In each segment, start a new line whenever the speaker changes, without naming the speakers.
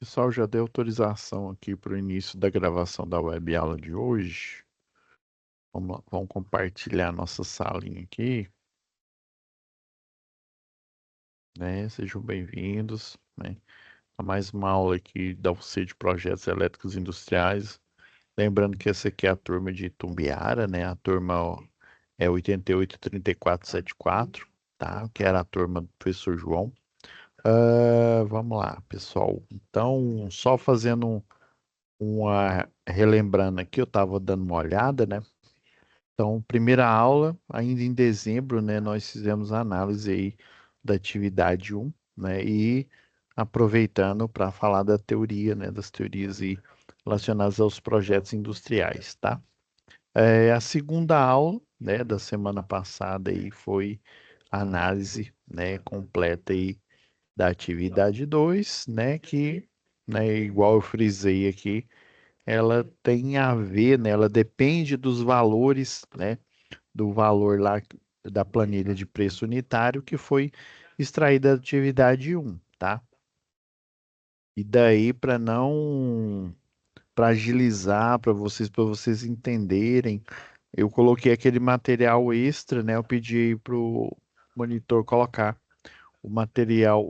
Pessoal, já dei autorização aqui para o início da gravação da web aula de hoje. Vamos lá, vamos compartilhar nossa salinha aqui, né? Sejam bem-vindos, né? A mais uma aula aqui da UC de Projetos Elétricos Industriais. Lembrando que essa aqui é a turma de Itumbiara, né? A turma é 883474, tá? Que era a turma do professor João. Vamos lá, pessoal. Então, só fazendo uma relembrando aqui, eu estava dando uma olhada, né? Então, primeira aula, ainda em dezembro, né, nós fizemos a análise aí da atividade um, né, e aproveitando para falar da teoria, né, das teorias aí relacionadas aos projetos industriais, tá? A segunda aula, né, da semana passada aí foi a análise, né, completa aí da atividade 2, né, que, né, igual eu frisei aqui, ela tem a ver, né, ela depende dos valores, né, do valor lá da planilha de preço unitário que foi extraída da atividade um, tá? E daí para agilizar para vocês entenderem, eu coloquei aquele material extra, né? Eu pedi para o monitor colocar o material.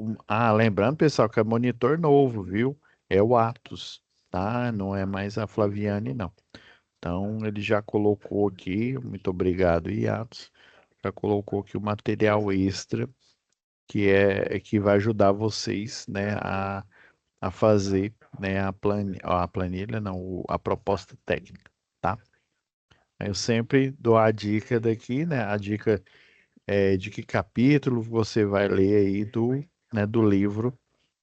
Lembrando, pessoal, que é monitor novo, viu? É o Atos, tá? Não é mais a Flaviane, não. Então, ele já colocou aqui, muito obrigado, Iatos, já colocou aqui o material extra que vai ajudar vocês, né, a fazer, né, a planilha, não, a proposta técnica, tá? Eu sempre dou a dica daqui, né, a dica é de que capítulo você vai ler aí né, do livro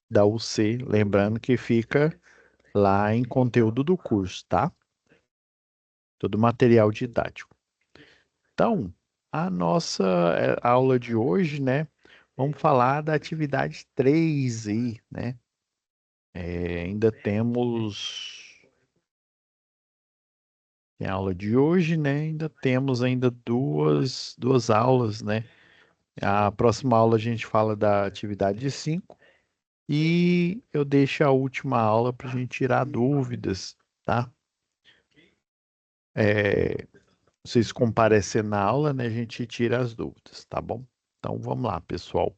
da UC, lembrando que fica lá em conteúdo do curso, tá? Todo material didático. Então, a nossa aula de hoje, né? Vamos falar da atividade 3 aí, né? Ainda tem a aula de hoje, né? Ainda temos ainda duas aulas, né? A próxima aula a gente fala da atividade 5 e eu deixo a última aula para a gente tirar dúvidas, tá? É, vocês comparecer na aula, né? A gente tira as dúvidas, tá bom? Então vamos lá, pessoal.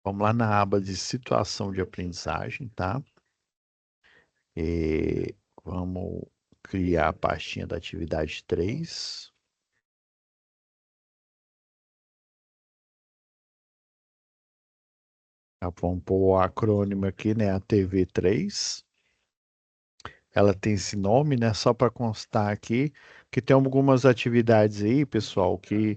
Vamos lá na aba de situação de aprendizagem, tá? E vamos criar a pastinha da atividade 3. Vamos pôr o acrônimo aqui, né? A TV3. Ela tem esse nome, né? Só para constar aqui, que tem algumas atividades aí, pessoal, que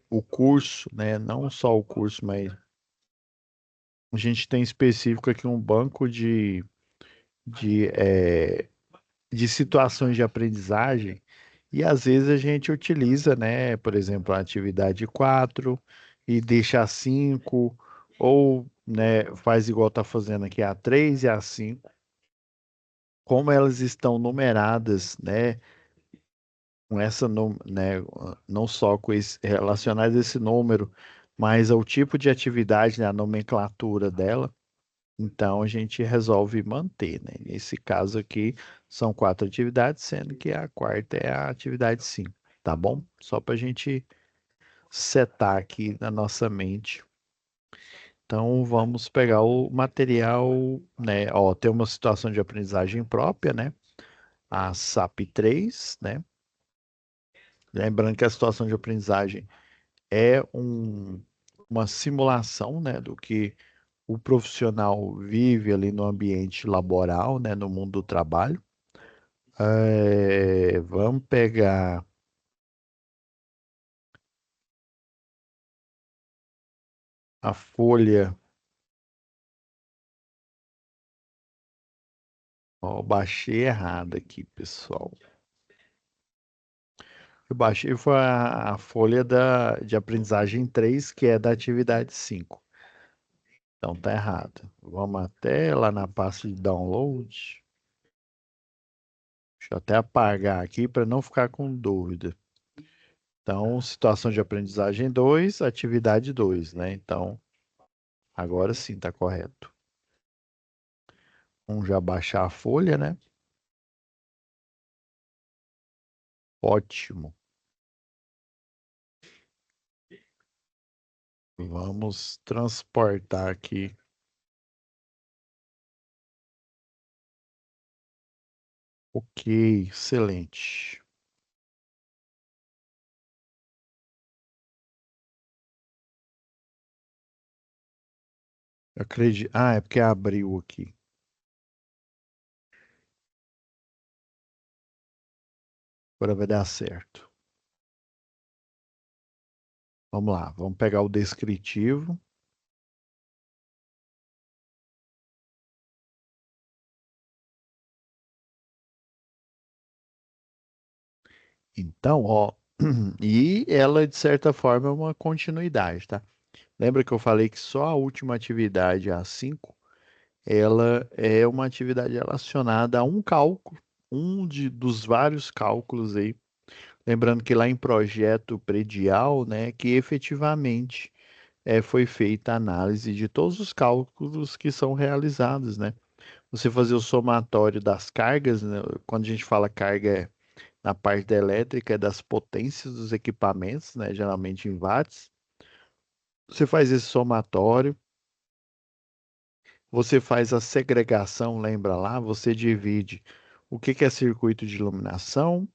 o curso, né? Não só o curso, mas a gente tem específico aqui um banco de, é, de situações de aprendizagem e às vezes a gente utiliza, né, por exemplo, a atividade 4 e deixa a 5 ou, né, faz igual tá fazendo aqui a 3 e a 5, como elas estão numeradas, né, com essa, né, não só com esse, relacionadas a esse número, mas ao tipo de atividade, né, a nomenclatura dela. Então a gente resolve manter, né? Nesse caso aqui são 4 atividades, sendo que a quarta é a atividade 5, tá bom? Só para a gente setar aqui na nossa mente. Então vamos pegar o material, né? Ó, tem uma situação de aprendizagem própria, né? A SAP 3, né? Lembrando que a situação de aprendizagem é uma simulação, né, do que o profissional vive ali no ambiente laboral, né, no mundo do trabalho. Vamos pegar a folha. Ó, baixei errado aqui, pessoal. Eu baixei foi a folha de aprendizagem 3, que é da atividade 5. Então tá errado. Vamos até lá na pasta de download. Deixa eu até apagar aqui para não ficar com dúvida. Então, situação de aprendizagem 2, atividade 2, né? Então, Agora sim, tá correto. Vamos já baixar a folha, né? Ótimo. Vamos transportar aqui. Ok, excelente. Eu acredito. Ah, é porque abriu aqui. Agora vai dar certo. Vamos lá, vamos pegar o descritivo. Então, ó, e ela, de certa forma, é uma continuidade, tá? Lembra que eu falei que só a última atividade, a 5, ela é uma atividade relacionada a um cálculo, dos vários cálculos aí. Lembrando que lá em projeto predial, né, que efetivamente foi feita a análise de todos os cálculos que são realizados, né? Você fazer o somatório das cargas, né? Quando a gente fala carga na parte da elétrica, é das potências dos equipamentos, né? Geralmente em watts. Você faz esse somatório, você faz a segregação, lembra lá? Você divide o que que é circuito de iluminação,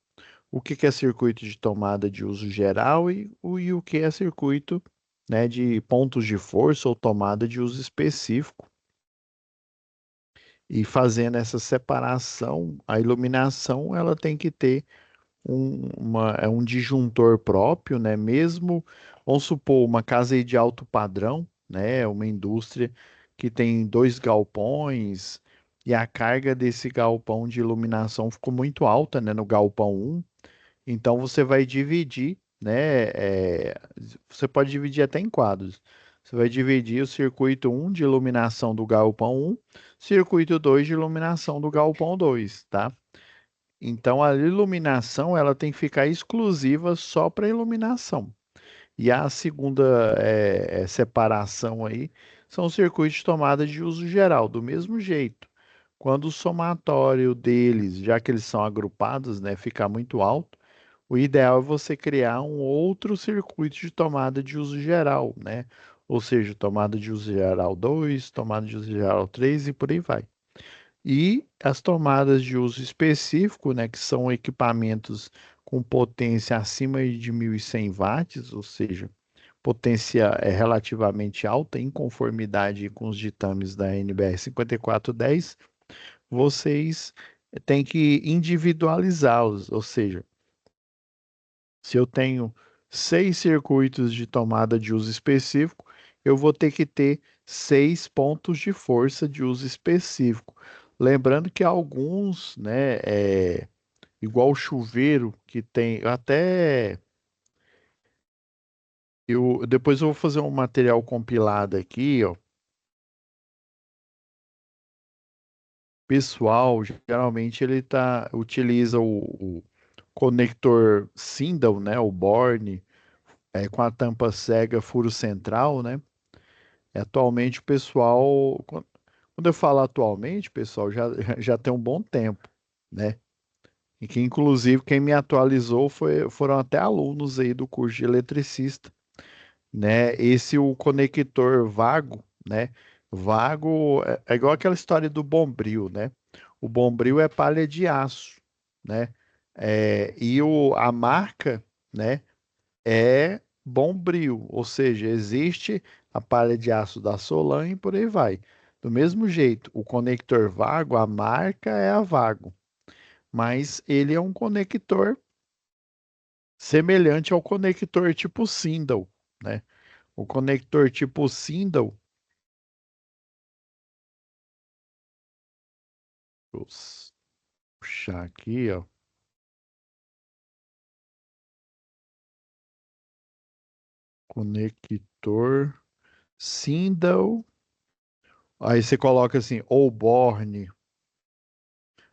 o que que é circuito de tomada de uso geral e o que é circuito, né, de pontos de força ou tomada de uso específico. E fazendo essa separação, a iluminação ela tem que ter um disjuntor próprio, né? Mesmo, vamos supor, uma casa aí de alto padrão, né? Uma indústria que tem dois galpões e a carga desse galpão de iluminação ficou muito alta, né? No galpão um. Então você vai dividir, né? Você pode dividir até em quadros. Você vai dividir o circuito um de iluminação do galpão um, circuito 2 de iluminação do galpão 2, tá? Então a iluminação ela tem que ficar exclusiva só para iluminação. E a segunda separação aí são os circuitos de tomada de uso geral, do mesmo jeito. Quando o somatório deles, já que eles são agrupados, né, ficar muito alto, o ideal é você criar um outro circuito de tomada de uso geral, né? Ou seja, tomada de uso geral 2, tomada de uso geral 3 e por aí vai. E as tomadas de uso específico, né, que são equipamentos com potência acima de 1.100 watts, ou seja, potência relativamente alta, em conformidade com os ditames da NBR 5410, vocês têm que individualizá-los, ou seja, se eu tenho 6 circuitos de tomada de uso específico, eu vou ter que ter 6 pontos de força de uso específico. Lembrando que alguns, né, igual o chuveiro, que tem depois eu vou fazer um material compilado aqui, ó. Pessoal, geralmente utiliza o conector Sindel, né, o Borne, com a tampa cega furo central, né? Atualmente o pessoal, quando eu falo atualmente, pessoal, já, já tem um bom tempo, né? E que inclusive quem me atualizou foram até alunos aí do curso de eletricista, né? Esse o conector vago, né? Vago é igual aquela história do bombril, né? O bombril é palha de aço, né? A marca, né? É Bombril, ou seja, existe a palha de aço da Solan e por aí vai. Do mesmo jeito, o conector vago, a marca é a Vago, mas ele é um conector semelhante ao conector tipo Sindel, né? O conector tipo Sindel, vou puxar aqui, ó, conector Sindel, aí você coloca assim, ou Borne,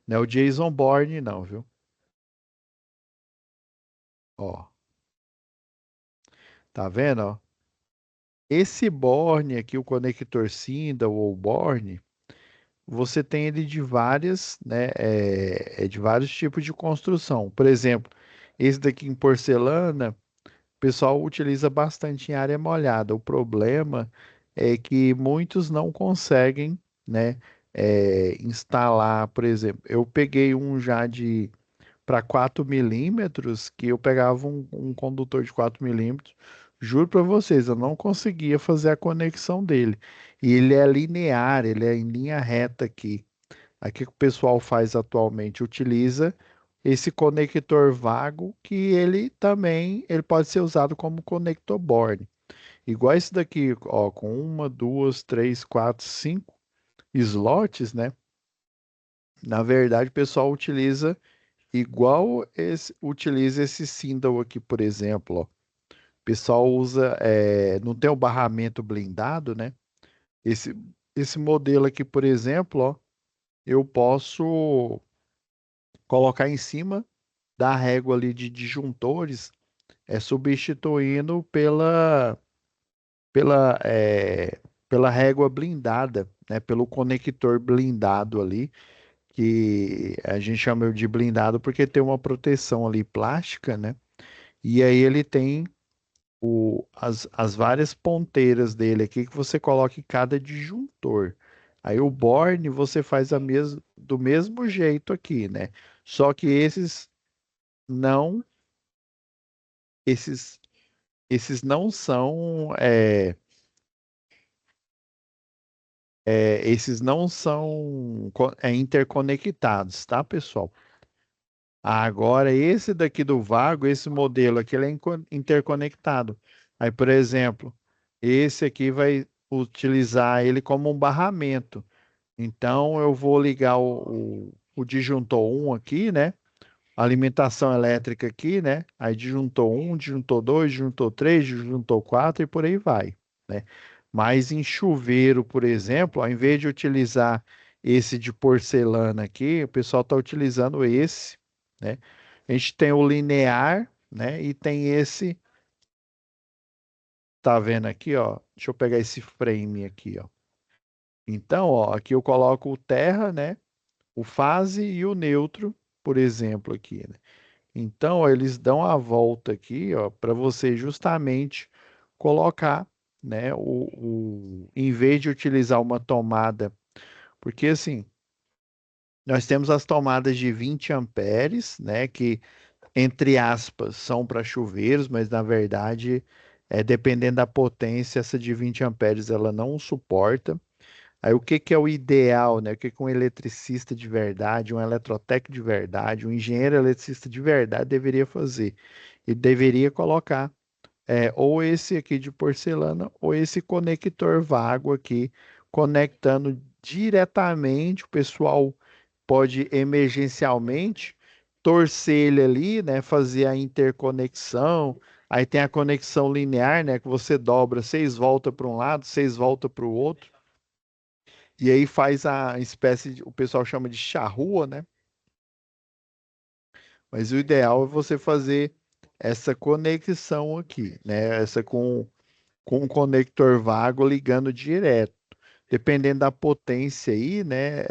não é o Jason Bourne não, viu? Ó, tá vendo, ó? Esse borne aqui, o conector Sindel ou borne, você tem ele de várias, né, de vários tipos de construção. Por exemplo, esse daqui em porcelana, o pessoal utiliza bastante em área molhada. O problema é que muitos não conseguem, né, instalar, por exemplo, eu peguei um já de para 4 milímetros, que eu pegava um condutor de 4 milímetros, juro para vocês, eu não conseguia fazer a conexão dele. E ele é linear, ele é em linha reta aqui. Aqui que o pessoal faz atualmente, utiliza esse conector vago, que ele também ele pode ser usado como conector board. Igual esse daqui, ó, com uma, duas, três, quatro, cinco slots, né? Na verdade, o pessoal utiliza igual utiliza esse Sindel aqui, por exemplo, ó. O pessoal usa, não tem o barramento blindado, né? Esse, esse modelo aqui, por exemplo, ó, eu posso colocar em cima da régua ali de disjuntores, substituindo pela, é, pela régua blindada, né? Pelo conector blindado ali, que a gente chama de blindado porque tem uma proteção ali plástica, né? E aí ele tem as várias ponteiras dele aqui que você coloca em cada disjuntor. Aí o Borne você faz do mesmo jeito aqui, né? Só que não, esses, esses não são, esses não são interconectados, tá, pessoal? Agora, esse daqui do Vago, esse modelo aqui, ele é interconectado. Aí, por exemplo, esse aqui vai utilizar ele como um barramento. Então, eu vou ligar o disjuntor um aqui, né? Alimentação elétrica aqui, né? Aí disjuntor um, disjuntor 2, disjuntor 3, disjuntor 4 e por aí vai, né? Mas em chuveiro, por exemplo, ao invés de utilizar esse de porcelana aqui, o pessoal está utilizando esse, né? A gente tem o linear, né? E tem esse, tá vendo aqui, ó? Deixa eu pegar esse frame aqui, ó. Então, ó, aqui eu coloco o terra, né? O fase e o neutro, por exemplo, aqui, né? Então, ó, eles dão a volta aqui, ó, para você justamente colocar, né, em vez de utilizar uma tomada, porque assim, nós temos as tomadas de 20 amperes, né, que entre aspas são para chuveiros, mas na verdade, dependendo da potência, essa de 20 amperes ela não suporta. Aí o que que é o ideal, né? O que que um eletricista de verdade, um eletrotécnico de verdade, um engenheiro eletricista de verdade deveria fazer? E deveria colocar ou esse aqui de porcelana ou esse conector vago aqui, conectando diretamente. O pessoal pode emergencialmente torcer ele ali, né? Fazer a interconexão. Aí tem a conexão linear, né? Que você dobra, 6 voltas para um lado, 6 voltas para o outro. E aí faz a espécie o pessoal chama de charrua, né? Mas o ideal é você fazer essa conexão aqui, né? Essa com um conector vago ligando direto. Dependendo da potência aí, né?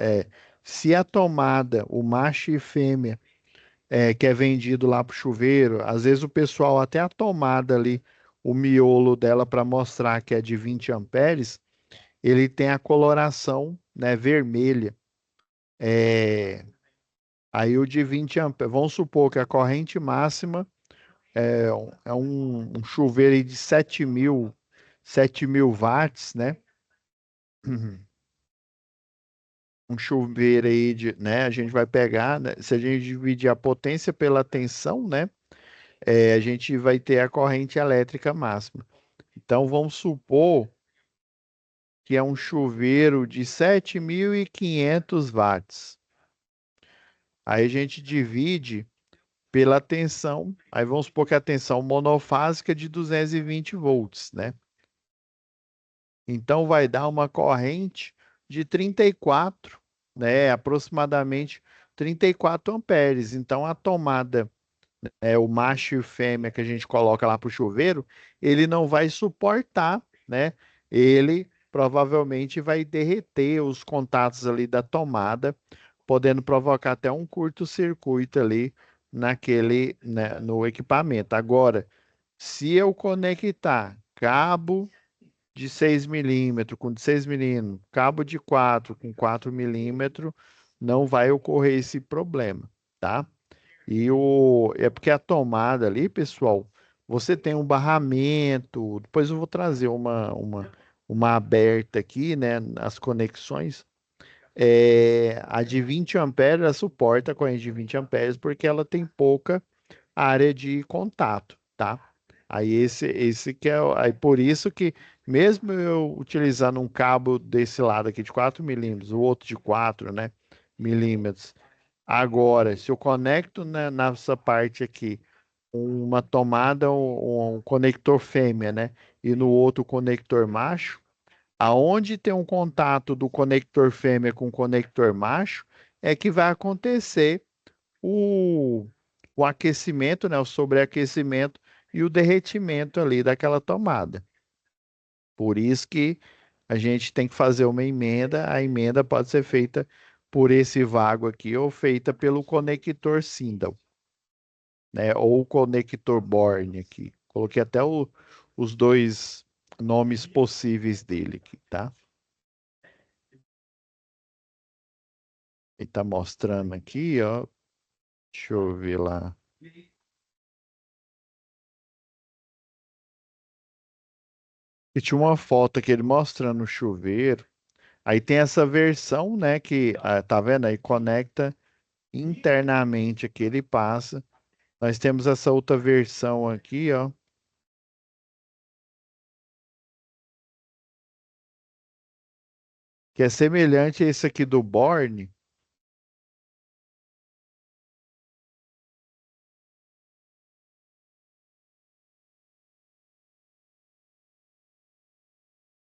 Se a tomada, o macho e fêmea, que é vendido lá para o chuveiro, às vezes o pessoal até a tomada ali, o miolo dela para mostrar que é de 20 amperes, ele tem a coloração, né, vermelha. É, Aí o de 20 amperes, vamos supor que a corrente máxima é um chuveiro aí de 7.000 watts, né? Um chuveiro aí né? A gente vai pegar, né? Se a gente dividir a potência pela tensão, né? A gente vai ter a corrente elétrica máxima. Então vamos supor que é um chuveiro de 7.500 watts. Aí a gente divide pela tensão. Aí vamos supor que a tensão monofásica é de 220 volts, né? Então vai dar uma corrente de 34, né? Aproximadamente 34 amperes. Então a tomada, o macho e fêmea que a gente coloca lá para o chuveiro, ele não vai suportar, né? Ele provavelmente vai derreter os contatos ali da tomada, podendo provocar até um curto-circuito ali naquele, né, no equipamento. Agora, se eu conectar cabo de 6 milímetros com de 6 milímetros, cabo de 4 com 4 milímetros, não vai ocorrer esse problema, tá? É porque a tomada ali, pessoal, você tem um barramento, depois eu vou trazer uma aberta aqui, né, as conexões. A de 20 amperes, ela suporta a corrente de 20 amperes porque ela tem pouca área de contato, tá? Aí esse que é, aí por isso que mesmo eu utilizando um cabo desse lado aqui de 4 milímetros, o outro de 4, né, milímetros, agora, se eu conecto nessa parte aqui uma tomada, um conector fêmea, né, e no outro conector macho, aonde tem um contato do conector fêmea com o conector macho, é que vai acontecer o, o aquecimento, né, o sobreaquecimento e o derretimento ali daquela tomada. Por isso que a gente tem que fazer uma emenda. A emenda pode ser feita por esse vago aqui ou feita pelo conector Sindel, né, ou o conector Borne aqui. Coloquei até os dois nomes possíveis dele aqui, tá? Ele tá mostrando aqui, ó. Deixa eu ver lá. E tinha uma foto aqui ele mostrando o chuveiro. Aí tem essa versão, né, que tá vendo aí, conecta internamente aqui, ele passa. Nós temos essa outra versão aqui, ó, que é semelhante a esse aqui do Borne.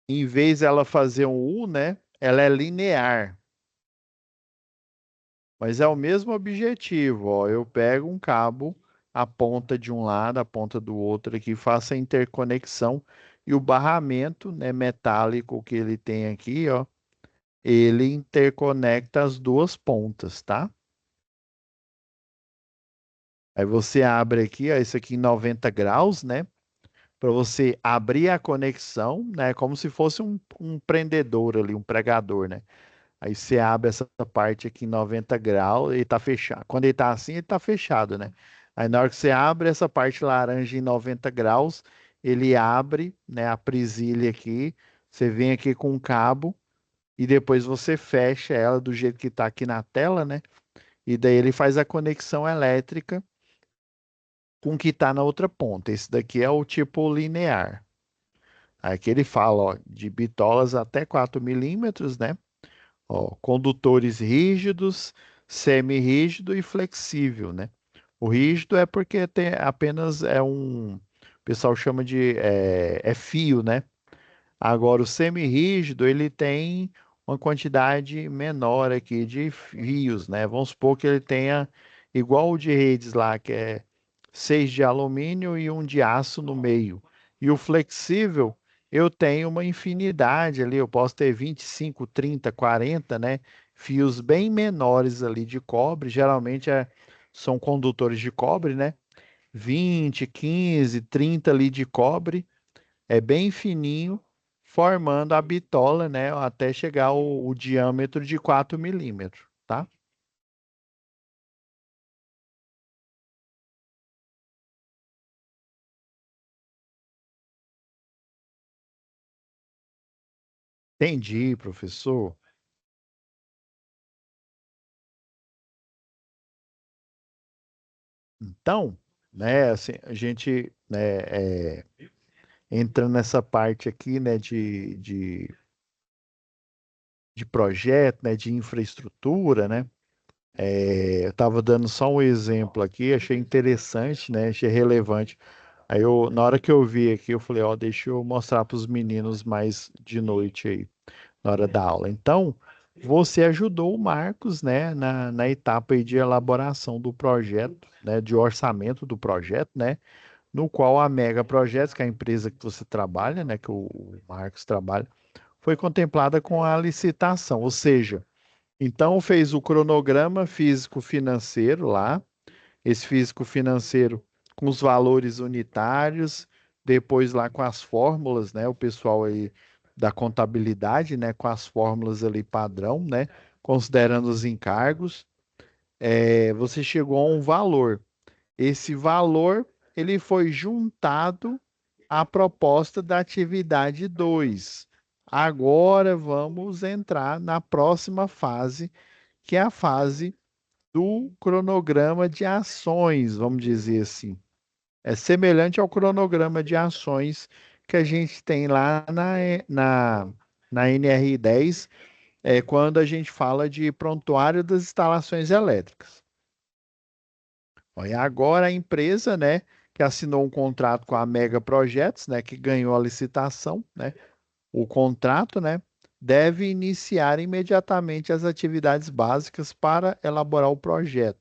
Em vez dela fazer um U, né, ela é linear. Mas é o mesmo objetivo, ó. Eu pego um cabo, a ponta de um lado, a ponta do outro aqui, faço a interconexão e o barramento, né, metálico que ele tem aqui, ó, ele interconecta as duas pontas, tá? Aí você abre aqui, ó, isso aqui em 90 graus, né? Para você abrir a conexão, né? Como se fosse um prendedor ali, um pregador, né? Aí você abre essa parte aqui em 90 graus e tá fechado. Quando ele tá assim, ele tá fechado, né? Aí na hora que você abre essa parte laranja em 90 graus, ele abre, né, a presilha aqui. Você vem aqui com um cabo e depois você fecha ela do jeito que tá aqui na tela, né? E daí ele faz a conexão elétrica com o que está na outra ponta. Esse daqui é o tipo linear. Aqui ele fala, ó, de bitolas até 4 milímetros, né? Ó, condutores rígidos, semi-rígido e flexível, né? O rígido é porque tem apenas o pessoal chama de é fio, né? Agora, o semi-rígido, ele tem uma quantidade menor aqui de fios, né? Vamos supor que ele tenha igual o de redes lá, que é 6 de alumínio e um de aço no meio. E o flexível, eu tenho uma infinidade ali, eu posso ter 25, 30, 40, né? Fios bem menores ali de cobre, geralmente são condutores de cobre, né? 20, 15, 30 ali de cobre, é bem fininho, formando a bitola, né, até chegar o diâmetro de 4 milímetros, tá? Entendi, professor. Então, né, assim, a gente, né, entrando nessa parte aqui, né, de projeto, né, de infraestrutura, né, eu estava dando só um exemplo aqui, achei interessante, né, achei relevante. Aí na hora que eu vi aqui, eu falei, ó, deixa eu mostrar para os meninos mais de noite aí, na hora da aula. Então, você ajudou o Marcos, né, na etapa aí de elaboração do projeto, né, de orçamento do projeto, né? no qual a Mega Projetos, que é a empresa que você trabalha, né, que o Marcos trabalha, foi contemplada com a licitação, ou seja, então fez o cronograma físico-financeiro lá, esse físico-financeiro com os valores unitários, depois lá com as fórmulas, né, o pessoal aí da contabilidade, né, com as fórmulas ali padrão, né, considerando os encargos, você chegou a um valor. Esse valor ele foi juntado à proposta da atividade 2. Agora vamos entrar na próxima fase, que é a fase do cronograma de ações, vamos dizer assim. É semelhante ao cronograma de ações que a gente tem lá na NR10, quando a gente fala de prontuário das instalações elétricas. E agora a empresa, né, que assinou um contrato com a Mega Projetos, né, que ganhou a licitação, né, o contrato, né, deve iniciar imediatamente as atividades básicas para elaborar o projeto.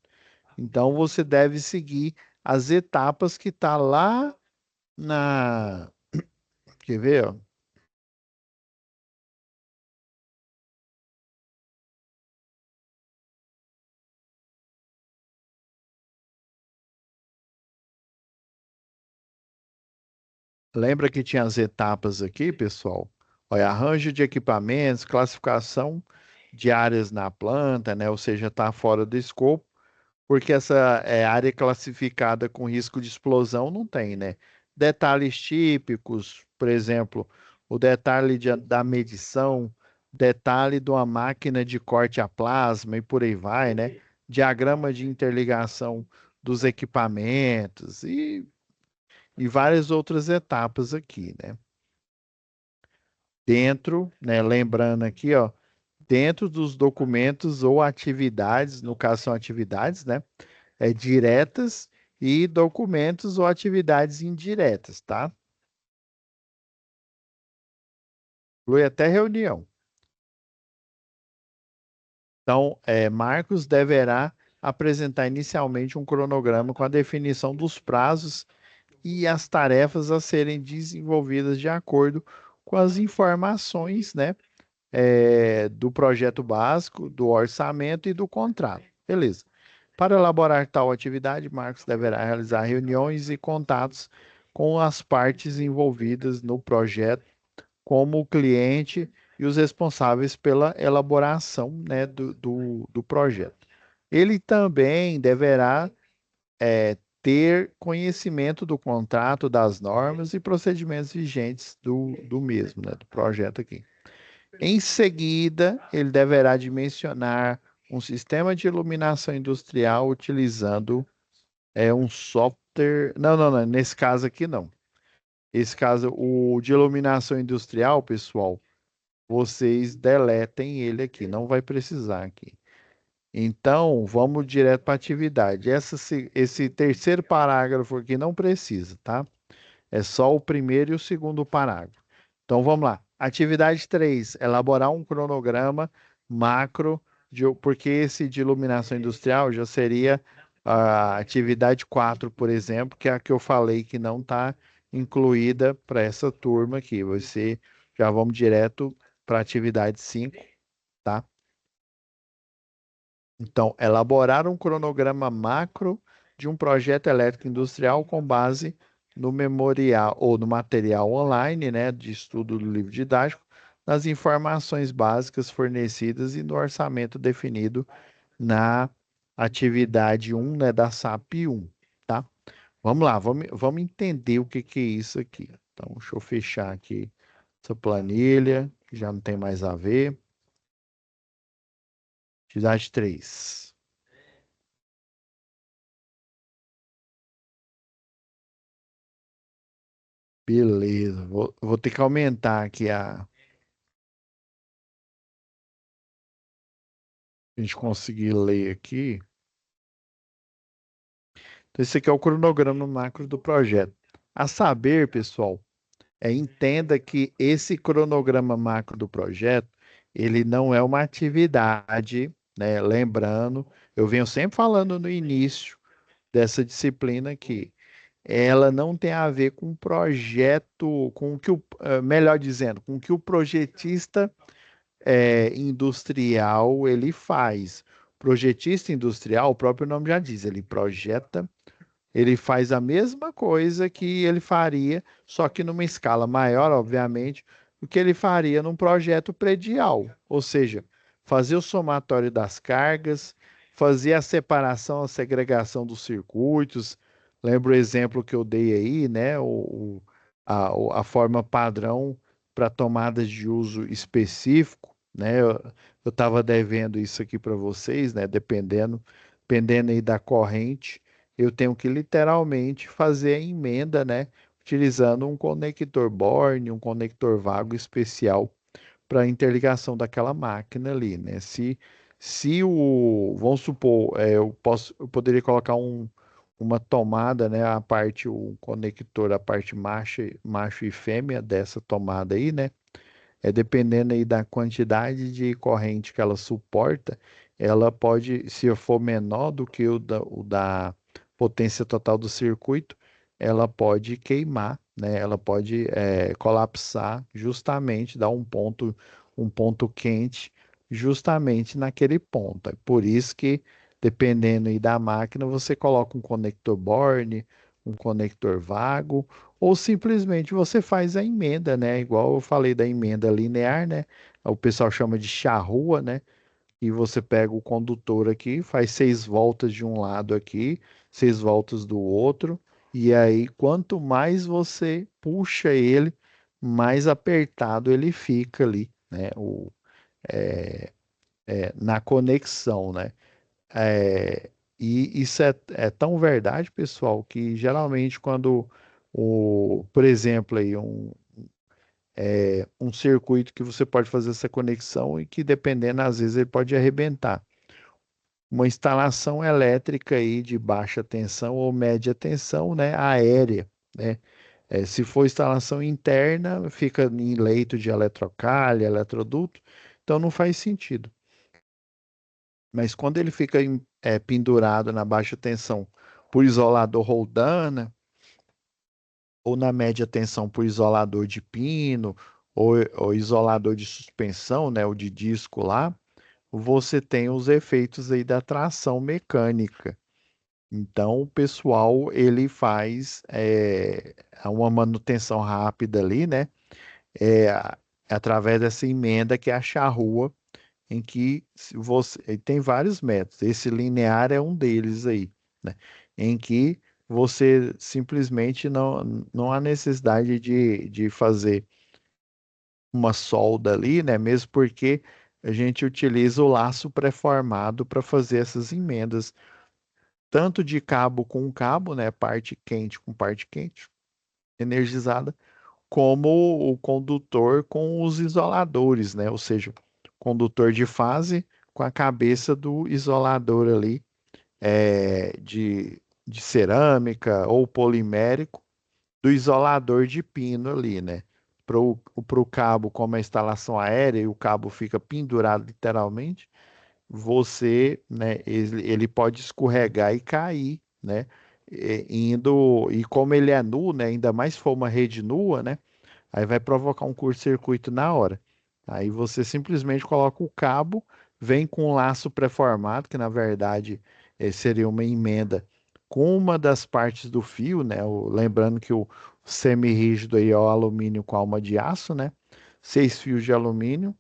Então você deve seguir as etapas que está lá na, quer ver? Ó? Lembra que tinha as etapas aqui, pessoal? Olha, arranjo de equipamentos, classificação de áreas na planta, né? Ou seja, está fora do escopo, porque essa área classificada com risco de explosão não tem, né? Detalhes típicos, por exemplo, o detalhe da medição, detalhe de uma máquina de corte a plasma e por aí vai, né? Diagrama de interligação dos equipamentos e várias outras etapas aqui, né? Dentro, né? Lembrando aqui, ó, dentro dos documentos ou atividades, no caso são atividades, né? Diretas e documentos ou atividades indiretas, tá? Inclui até reunião. Então, Marcos deverá apresentar inicialmente um cronograma com a definição dos prazos e as tarefas a serem desenvolvidas de acordo com as informações, né, do projeto básico, do orçamento e do contrato. Beleza. Para elaborar tal atividade, Marcos deverá realizar reuniões e contatos com as partes envolvidas no projeto, como o cliente e os responsáveis pela elaboração, né, do projeto. Ele também deverá ter conhecimento do contrato, das normas e procedimentos vigentes do mesmo, né, do projeto aqui. Em seguida, ele deverá dimensionar um sistema de iluminação industrial utilizando um software. Não, não, não. Nesse caso aqui não. Esse caso, o de iluminação industrial, pessoal, vocês deletem ele aqui, não vai precisar aqui. Então, vamos direto para a atividade. Esse terceiro parágrafo aqui não precisa, tá? É só o primeiro e o segundo parágrafo. Então vamos lá. Atividade 3: elaborar um cronograma macro, porque esse de iluminação industrial já seria a atividade 4, por exemplo, que é a que eu falei que não está incluída para essa turma aqui. Você já vamos direto para a atividade 5, tá? Então, elaborar um cronograma macro de um projeto elétrico industrial com base no memorial ou no material online, né, de estudo do livro didático, nas informações básicas fornecidas e no orçamento definido na atividade 1, né, da SAP 1, tá? Vamos lá, vamos entender o que que é isso aqui. Então, deixa eu fechar aqui essa planilha, que já não tem mais a ver. Atividade 3. Beleza, vou ter que aumentar aqui a gente conseguir ler aqui. Então, esse aqui é o cronograma macro do projeto. A saber, pessoal, entenda que esse cronograma macro do projeto, ele não é uma atividade, né? Lembrando, eu venho sempre falando no início dessa disciplina aqui. ela não tem a ver com o projeto, com o que melhor dizendo, com o que o projetista industrial ele faz. Projetista industrial, o próprio nome já diz, ele projeta, ele faz a mesma coisa que ele faria, só que numa escala maior, obviamente, do que ele faria num projeto predial, ou seja, fazer o somatório das cargas, fazer a separação, a segregação dos circuitos. Lembra o exemplo que eu dei aí, né? A forma padrão para tomadas de uso específico, né? Eu estava devendo isso aqui para vocês, né? Dependendo aí da corrente eu tenho que literalmente fazer a emenda, né? Utilizando um conector Born, um conector vago especial para a interligação daquela máquina ali, né? Vamos supor, eu poderia colocar uma tomada, né? A parte, o conector, a parte macho e fêmea dessa tomada aí, né? Dependendo aí da quantidade de corrente que ela suporta, ela pode, se for menor do que o da potência total do circuito, ela pode queimar, né? Ela pode colapsar justamente, dar um ponto quente justamente naquele ponto. É por isso que, dependendo aí da máquina, você coloca um conector Born, um conector vago, ou simplesmente você faz a emenda, né? Igual eu falei da emenda linear, né? O pessoal chama de charrua, né? E você pega o condutor aqui, faz 6 voltas de um lado aqui, 6 voltas do outro, e aí quanto mais você puxa ele, mais apertado ele fica ali, né? Na conexão, né? E isso é tão verdade, pessoal, que geralmente quando por exemplo, aí um circuito que você pode fazer essa conexão e que dependendo, às vezes ele pode arrebentar. Uma instalação elétrica aí de baixa tensão ou média tensão, né, aérea, né? Se for instalação interna, fica em leito de eletrocalha, eletroduto, então não faz sentido. Mas quando ele fica pendurado na baixa tensão por isolador Roldana, ou na média tensão por isolador de pino, ou isolador de suspensão, né, ou de disco lá, você tem os efeitos aí da tração mecânica. Então, o pessoal, ele faz uma manutenção rápida ali, né, é, através dessa emenda que é a charrua, em que se você tem vários métodos. Esse linear é um deles aí, né? Em que você simplesmente não há necessidade de fazer uma solda ali, né? Mesmo porque a gente utiliza o laço pré-formado para fazer essas emendas, tanto de cabo com cabo, né? Parte quente com parte quente, energizada, como o condutor com os isoladores, né? Ou seja, condutor de fase com a cabeça do isolador ali, de cerâmica ou polimérico, do isolador de pino ali, né? Para o cabo, como é a instalação aérea e o cabo fica pendurado literalmente, você, né, ele pode escorregar e cair, né? E como ele é nu, né? Ainda mais se for uma rede nua, né? Aí vai provocar um curto-circuito na hora. Aí você simplesmente coloca o cabo, vem com um laço pré-formado, que na verdade seria uma emenda com uma das partes do fio, né? Lembrando que o semi-rígido aí é o alumínio com alma de aço, né? 6 fios de alumínio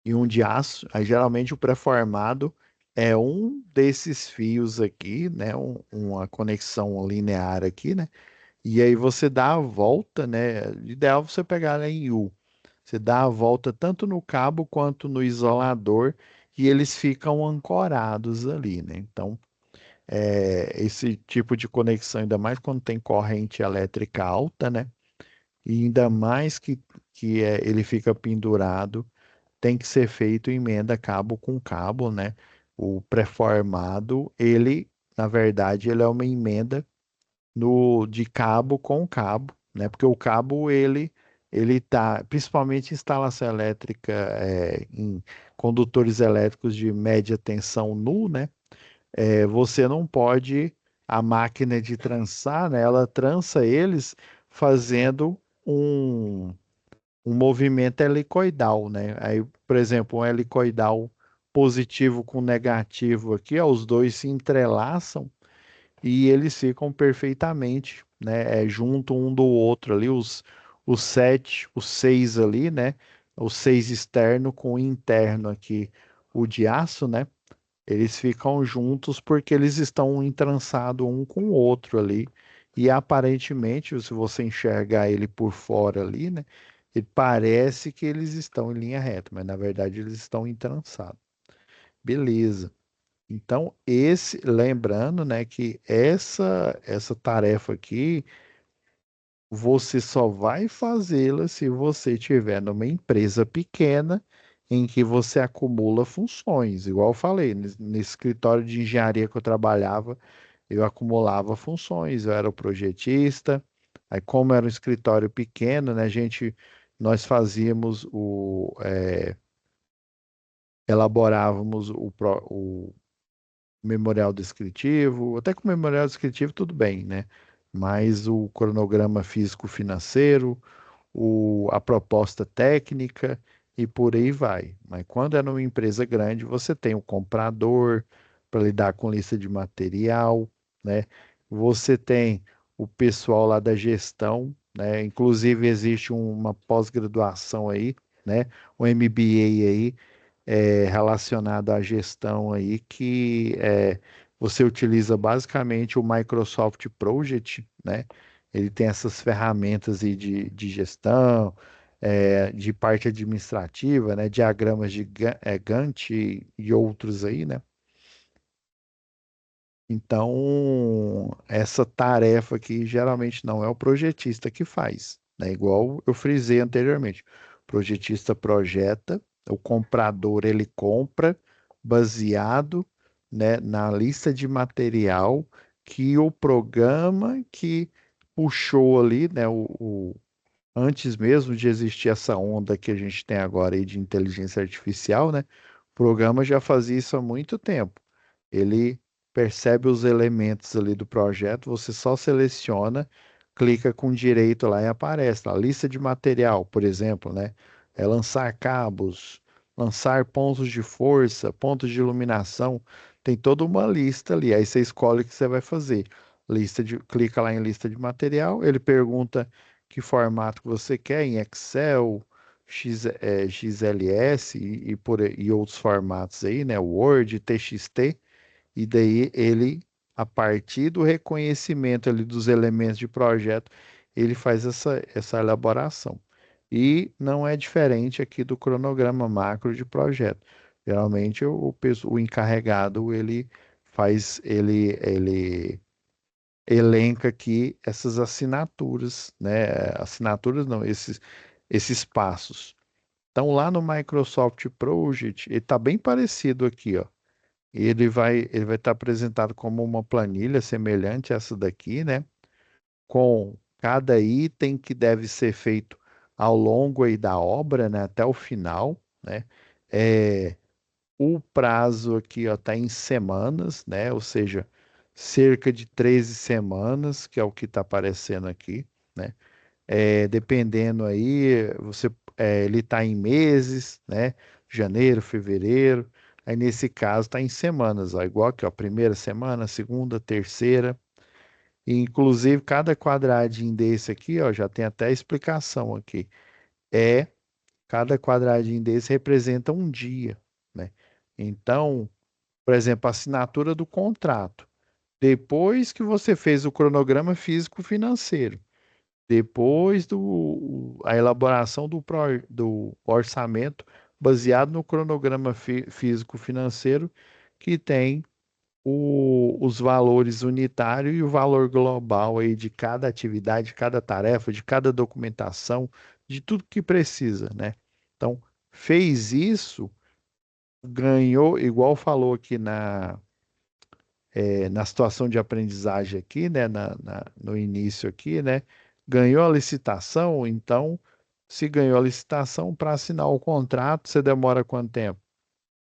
e um de aço. Aí geralmente o pré-formado é um desses fios aqui, né? Uma conexão linear aqui, né? E aí você dá a volta, né? Ideal você pegar em U. Você dá a volta tanto no cabo quanto no isolador e eles ficam ancorados ali, né? Então, esse tipo de conexão, ainda mais quando tem corrente elétrica alta, né? E ainda mais que ele fica pendurado, tem que ser feito emenda cabo com cabo, né? O pré-formado, ele, na verdade, ele é uma emenda no de cabo com cabo, né? Porque o cabo ele tá, principalmente em instalação elétrica, em condutores elétricos de média tensão nu, né? Você não pode a máquina de trançar, né, ela trança eles fazendo um, um movimento helicoidal, né? Aí, por exemplo, um helicoidal positivo com negativo aqui, ó, os dois se entrelaçam e eles ficam perfeitamente, né, junto um do outro ali, os sete, os seis ali, né? O seis externo com o interno aqui, o de aço, né? Eles ficam juntos porque eles estão entrançados um com o outro ali. E aparentemente, se você enxergar ele por fora ali, né? Ele parece que eles estão em linha reta, mas na verdade eles estão entrançados. Beleza. Então, lembrando, né, que essa tarefa aqui você só vai fazê-la se você estiver numa empresa pequena em que você acumula funções. Igual eu falei, nesse escritório de engenharia que eu trabalhava, eu acumulava funções. Eu era o projetista. Aí, como era um escritório pequeno, né, nós fazíamos elaborávamos o memorial descritivo, até com o memorial descritivo tudo bem, né? Mas o cronograma físico-financeiro, a proposta técnica e por aí vai. Mas quando é numa empresa grande, você tem o comprador para lidar com lista de material, né? Você tem o pessoal lá da gestão, né? Inclusive existe uma pós-graduação aí, né? Um MBA aí relacionado à gestão aí que você utiliza basicamente o Microsoft Project, né? Ele tem essas ferramentas aí de gestão, de parte administrativa, né? Diagramas de Gantt e outros aí, né? Então, essa tarefa aqui geralmente não é o projetista que faz, né? Igual eu frisei anteriormente. O projetista projeta, o comprador ele compra baseado, né, na lista de material que o programa que puxou ali, né, antes mesmo de existir essa onda que a gente tem agora aí de inteligência artificial, né? O programa já fazia isso há muito tempo. Ele percebe os elementos ali do projeto, você só seleciona, clica com direito lá e aparece lá, lista de material, por exemplo, né? É lançar cabos, lançar pontos de força, pontos de iluminação, tem toda uma lista ali. Aí você escolhe o que você vai fazer. Clica lá em lista de material, ele pergunta que formato que você quer, em Excel, XLS e outros formatos aí, né? Word, TXT, e daí ele, a partir do reconhecimento ali dos elementos de projeto, ele faz essa elaboração. E não é diferente aqui do cronograma macro de projeto. Geralmente o encarregado ele elenca aqui essas assinaturas, né? Assinaturas não, esses passos. Então, lá no Microsoft Project, ele está bem parecido aqui, ó. Ele vai estar apresentado como uma planilha semelhante a essa daqui, né? Com cada item que deve ser feito ao longo aí da obra, né? Até o final, né? É, o prazo aqui está em semanas, né? Ou seja, cerca de 13 semanas, que é o que está aparecendo aqui, né? Dependendo aí, ele está em meses, né? Janeiro, fevereiro. Aí nesse caso está em semanas, ó, igual aqui, ó, primeira semana, segunda, terceira. E, inclusive, cada quadradinho desse aqui, ó, já tem até explicação aqui. Cada quadradinho desse representa um dia, né? Então, por exemplo, a assinatura do contrato. Depois que você fez o cronograma físico-financeiro, depois a elaboração do orçamento baseado no cronograma físico-financeiro, que tem os valores unitários e o valor global aí de cada atividade, de cada tarefa, de cada documentação, de tudo que precisa, né? Então, fez isso, ganhou, igual falou aqui na situação de aprendizagem aqui, né, no início aqui, né, ganhou a licitação, então, se ganhou a licitação para assinar o contrato, você demora quanto tempo?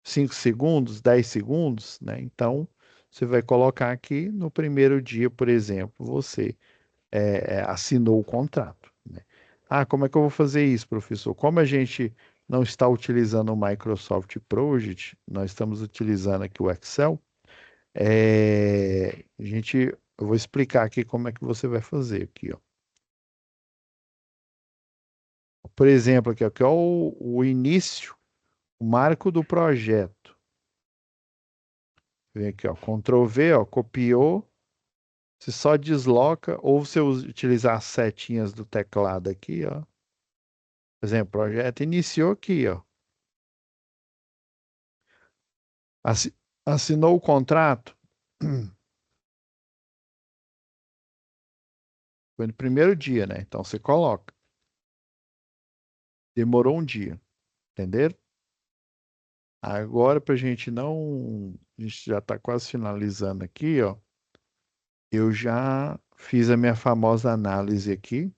5 segundos, 10 segundos, né? Então, você vai colocar aqui no primeiro dia, por exemplo, você assinou o contrato, né? Ah, como é que eu vou fazer isso, professor? Como a gente não está utilizando o Microsoft Project, nós estamos utilizando aqui o Excel, eu vou explicar aqui como é que você vai fazer aqui, ó. Por exemplo, aqui é o início, o marco do projeto. Vem aqui, ó, Ctrl V, ó, copiou. Você só desloca, ou você utilizar as setinhas do teclado aqui, ó. Por exemplo, o projeto iniciou aqui, ó. Assi- Assinou o contrato? Foi no primeiro dia, né? Então você coloca. Demorou um dia, entenderam? Agora, para a gente não. A gente já está quase finalizando aqui, ó. Eu já fiz a minha famosa análise aqui,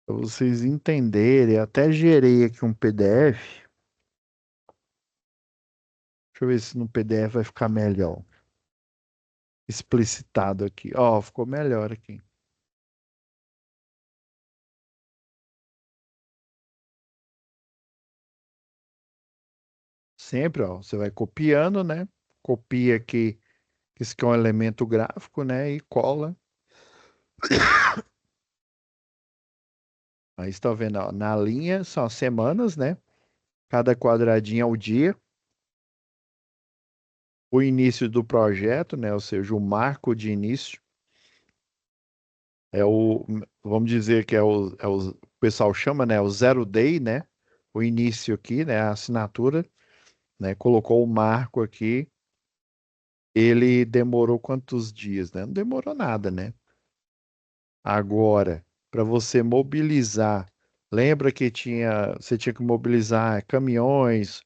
para vocês entenderem. Até gerei aqui um PDF. Deixa eu ver se no PDF vai ficar melhor. Explicitado aqui. Ó, ficou melhor aqui. Sempre, ó, você vai copiando, né? Copia aqui, esse que é um elemento gráfico, né? E cola. Aí está vendo, ó, na linha são as semanas, né? Cada quadradinho é o dia, o início do projeto, né? Ou seja, o marco de início é vamos dizer que o pessoal chama, né? O zero day, né? O início aqui, né? A assinatura, né? Colocou o marco aqui. Ele demorou quantos dias, né? Não demorou nada, né? Agora, para você mobilizar, lembra que você tinha que mobilizar caminhões,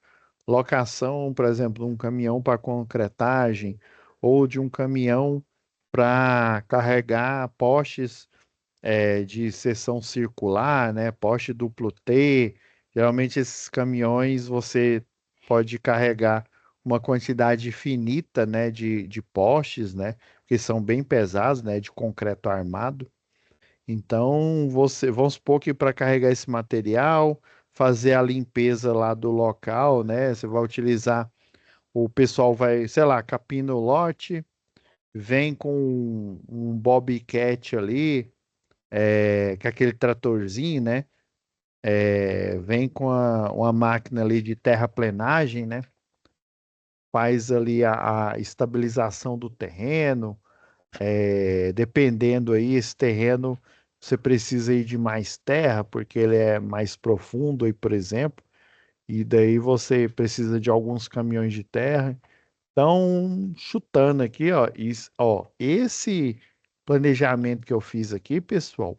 locação, por exemplo, de um caminhão para concretagem ou de um caminhão para carregar postes de seção circular, né? Poste duplo T. Geralmente esses caminhões você pode carregar uma quantidade finita, né, de postes, né? Que são bem pesados, né? De concreto armado. Então, vamos supor que para carregar esse material, fazer a limpeza lá do local, né? Você vai utilizar, o pessoal vai, sei lá, capina o lote, vem com um Bobcat ali, com aquele tratorzinho, né? Vem com uma máquina ali de terraplenagem, né? Faz ali a estabilização do terreno. Dependendo aí, esse terreno você precisa ir de mais terra, porque ele é mais profundo aí, por exemplo, e daí você precisa de alguns caminhões de terra. Então, chutando aqui, ó, esse planejamento que eu fiz aqui, pessoal,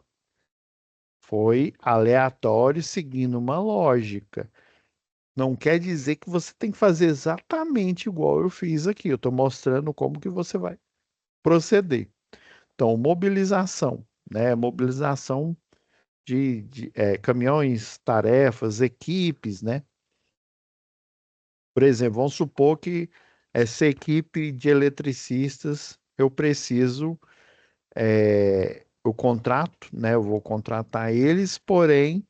foi aleatório, seguindo uma lógica. Não quer dizer que você tem que fazer exatamente igual eu fiz aqui. Eu estou mostrando como que você vai proceder. Então, mobilização, né? Mobilização de caminhões, tarefas, equipes, né? Por exemplo, vamos supor que essa equipe de eletricistas eu preciso, eu contrato, né? Eu vou contratar eles, porém,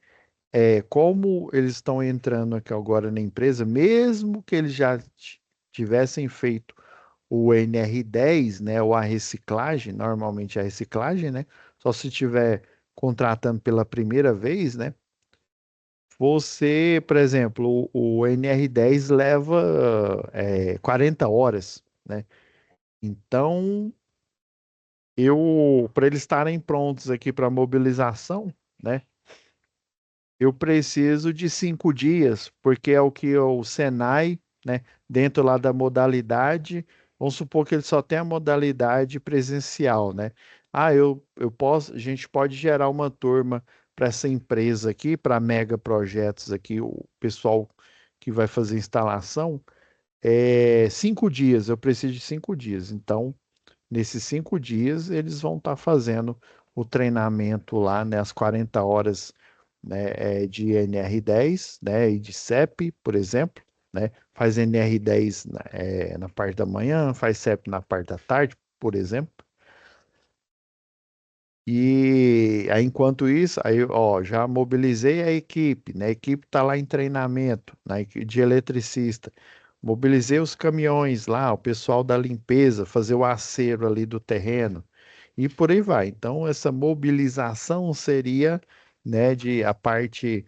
como eles estão entrando aqui agora na empresa, mesmo que eles já tivessem feito o NR10, né, ou a reciclagem, normalmente a reciclagem, né, só se tiver contratando pela primeira vez, né, por exemplo, o NR10 leva 40 horas, né, então para eles estarem prontos aqui para mobilização, né, eu preciso de 5 dias, porque é o que o Senai, né, dentro lá da modalidade, vamos supor que ele só tem a modalidade presencial, né? Ah, eu posso, a gente pode gerar uma turma para essa empresa aqui, para mega projetos aqui, o pessoal que vai fazer instalação, 5 dias, eu preciso de 5 dias. Então, nesses 5 dias, eles vão estar fazendo o treinamento lá, né, as 40 horas né, de NR10, né, e de CEP, por exemplo, né, faz NR10 na parte da manhã, faz CEP na parte da tarde, por exemplo. E aí, enquanto isso, aí, ó, já mobilizei a equipe, né? A equipe está lá em treinamento, de eletricista. Mobilizei os caminhões lá, o pessoal da limpeza, fazer o acero ali do terreno e por aí vai. Então, essa mobilização seria, né, de a parte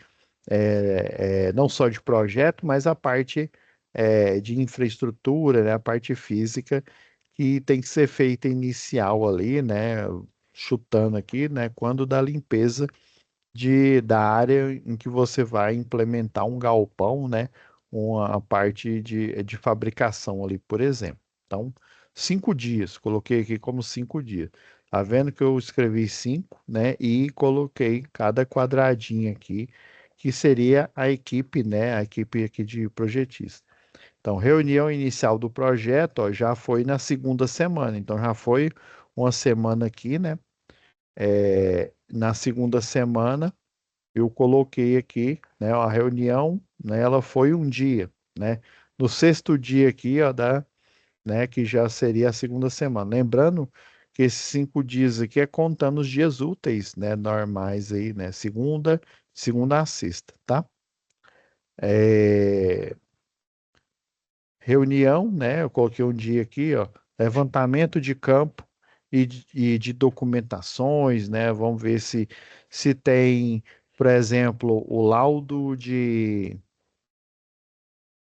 não só de projeto, mas a parte de infraestrutura, né, a parte física que tem que ser feita inicial ali, né, chutando aqui, né, quando da limpeza da área em que você vai implementar um galpão, né, uma parte de fabricação ali, por exemplo. Então, 5 dias, coloquei aqui como 5 dias. Tá vendo que eu escrevi 5, né, e coloquei cada quadradinho aqui, que seria a equipe, né, a equipe aqui de projetista. Então, reunião inicial do projeto, ó, já foi na segunda semana. Então, já foi uma semana aqui, né? Na segunda semana, eu coloquei aqui, né? A reunião, né? Ela foi um dia, né? No sexto dia aqui, ó, né? Que já seria a segunda semana. Lembrando que esses 5 dias aqui é contando os dias úteis, né? Normais aí, né? Segunda a sexta, tá? É, reunião, né? Eu coloquei um dia aqui, ó, levantamento de campo e de documentações, né? Vamos ver se tem, por exemplo, o laudo de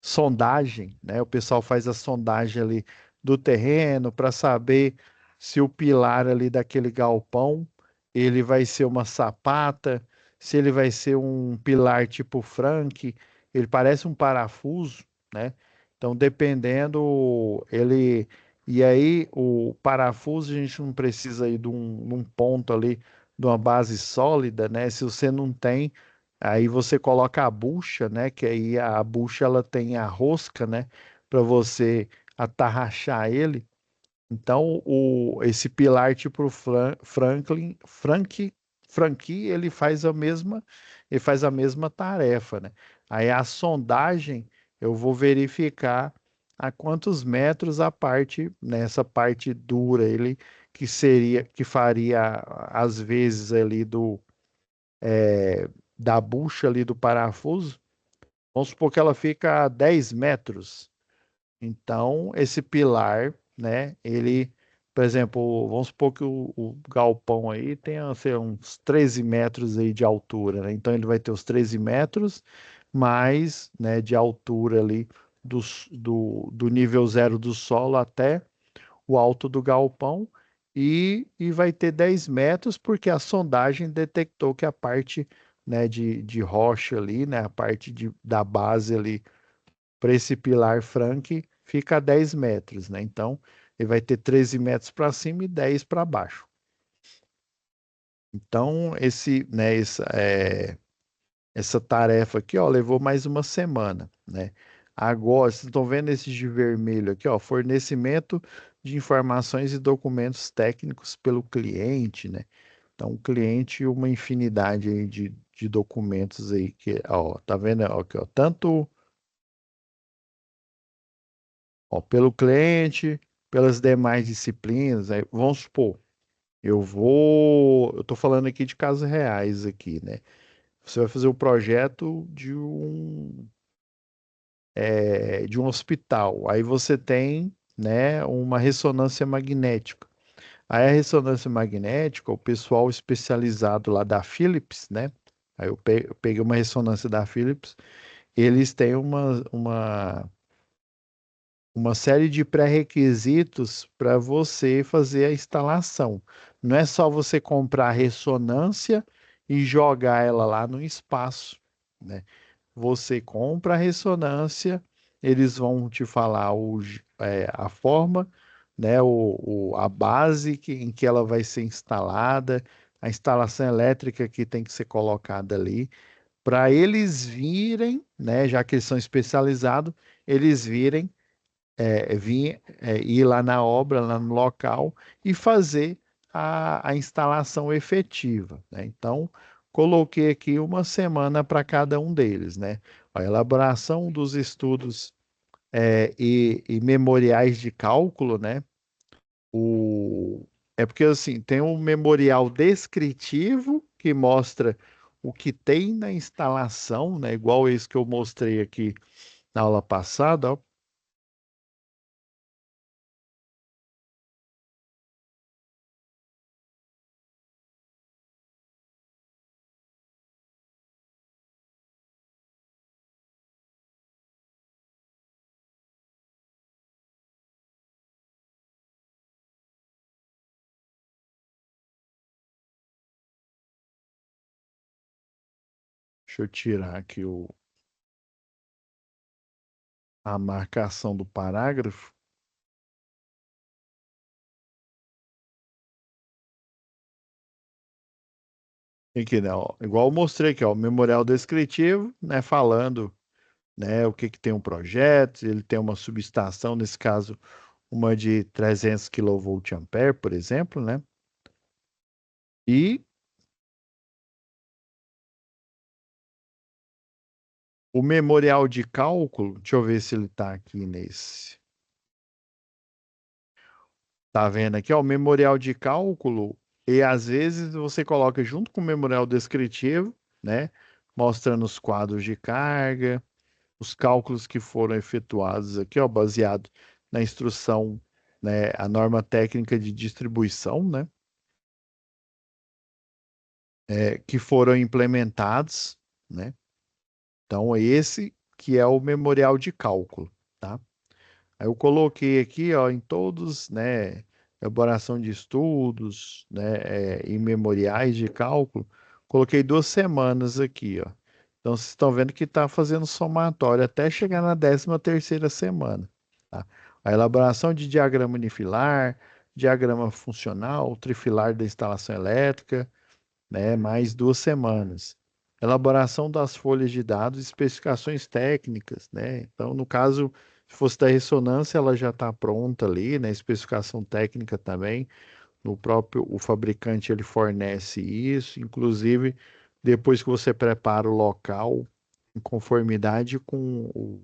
sondagem, né? O pessoal faz a sondagem ali do terreno para saber se o pilar ali daquele galpão ele vai ser uma sapata, se ele vai ser um pilar tipo Frank, ele parece um parafuso, né? Então, dependendo, ele. E aí, o parafuso, a gente não precisa ir de um ponto ali, de uma base sólida, né? Se você não tem, aí você coloca a bucha, né? Que aí a bucha ela tem a rosca, né? Para você atarrachar ele. Então, esse pilar tipo Frank, ele faz a mesma tarefa, né? Aí a sondagem, eu vou verificar a quantos metros a parte, nessa parte dura, ele que faria às vezes ali da bucha ali do parafuso. Vamos supor que ela fica a 10 metros. Então, esse pilar, né, ele, por exemplo, vamos supor que o galpão aí tenha, sei lá, uns 13 metros aí de altura, né? Então, ele vai ter os 13 metros mais, né, de altura ali do nível zero do solo até o alto do galpão e vai ter 10 metros porque a sondagem detectou que a parte, né, de rocha ali, né, a parte da base ali para esse pilar Frank fica a 10 metros, né? Então, ele vai ter 13 metros para cima e 10 para baixo. Então, essa tarefa aqui, ó, levou mais uma semana, né? Agora, vocês estão vendo esses de vermelho aqui, ó, fornecimento de informações e documentos técnicos pelo cliente, né? Então, o cliente, uma infinidade aí de documentos aí que, ó, tá vendo, ó, aqui, ó, tanto ó, pelo cliente, pelas demais disciplinas, aí, vamos supor, eu estou falando aqui de casos reais aqui, né? Você vai fazer o projeto de um hospital, aí você tem, né, uma ressonância magnética. Aí a ressonância magnética, o pessoal especializado lá da Philips, né? Aí eu peguei uma ressonância da Philips, eles têm uma série de pré-requisitos para você fazer a instalação. Não é só você comprar a ressonância e jogar ela lá no espaço, né? Você compra a ressonância, eles vão te falar a forma, né? A base em que ela vai ser instalada, a instalação elétrica que tem que ser colocada ali, para eles virem, né? Já que eles são especializados, eles virem ir lá na obra, lá no local e fazer a instalação efetiva, né? Então, coloquei aqui uma semana para cada um deles, né? A elaboração dos estudos e memoriais de cálculo, né? O... É porque assim, tem um memorial descritivo que mostra o que tem na instalação, né? Igual esse que eu mostrei aqui na aula passada, ó. Deixa eu tirar aqui a marcação do parágrafo. Aqui, né, ó, igual eu mostrei aqui, ó, o memorial descritivo, né, falando, né, o que que tem um projeto, ele tem uma subestação, nesse caso, uma de 300 kVA, por exemplo, né? E o memorial de cálculo, deixa eu ver se ele está aqui nesse. Tá vendo aqui, ó, o memorial de cálculo, e às vezes você coloca junto com o memorial descritivo, né, mostrando os quadros de carga, os cálculos que foram efetuados aqui, ó, baseado na instrução, né, a norma técnica de distribuição, né, que foram implementados, né. Então, é esse que é o memorial de cálculo, tá? Aí eu coloquei aqui, ó, em todos, né, elaboração de estudos, né, em memoriais de cálculo, coloquei 2 semanas aqui, ó. Então, vocês estão vendo que está fazendo somatório até chegar na 13ª semana, tá? A elaboração de diagrama unifilar, diagrama funcional, trifilar da instalação elétrica, né? Mais 2 semanas. Elaboração das folhas de dados, especificações técnicas, né? Então, no caso, se fosse da ressonância, ela já está pronta ali, né? Especificação técnica também. No próprio, o fabricante ele fornece isso, inclusive depois que você prepara o local em conformidade com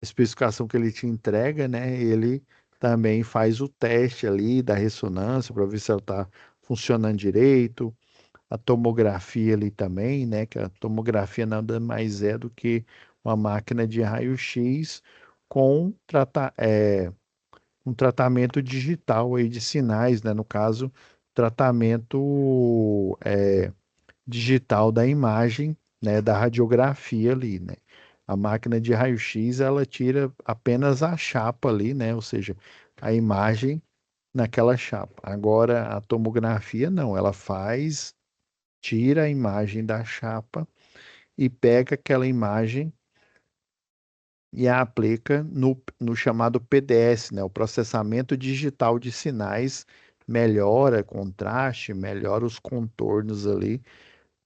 a especificação que ele te entrega, né? Ele também faz o teste ali da ressonância para ver se ela está funcionando direito, a tomografia ali também, né? Que a tomografia nada mais é do que uma máquina de raio-x com um tratamento digital aí de sinais, né? No caso, tratamento digital da imagem, né? Da radiografia ali, né? A máquina de raio-x ela tira apenas a chapa ali, né? Ou seja, a imagem naquela chapa. Agora a tomografia não, ela tira a imagem da chapa e pega aquela imagem e a aplica no chamado PDS, né? O processamento digital de sinais, melhora contraste, melhora os contornos ali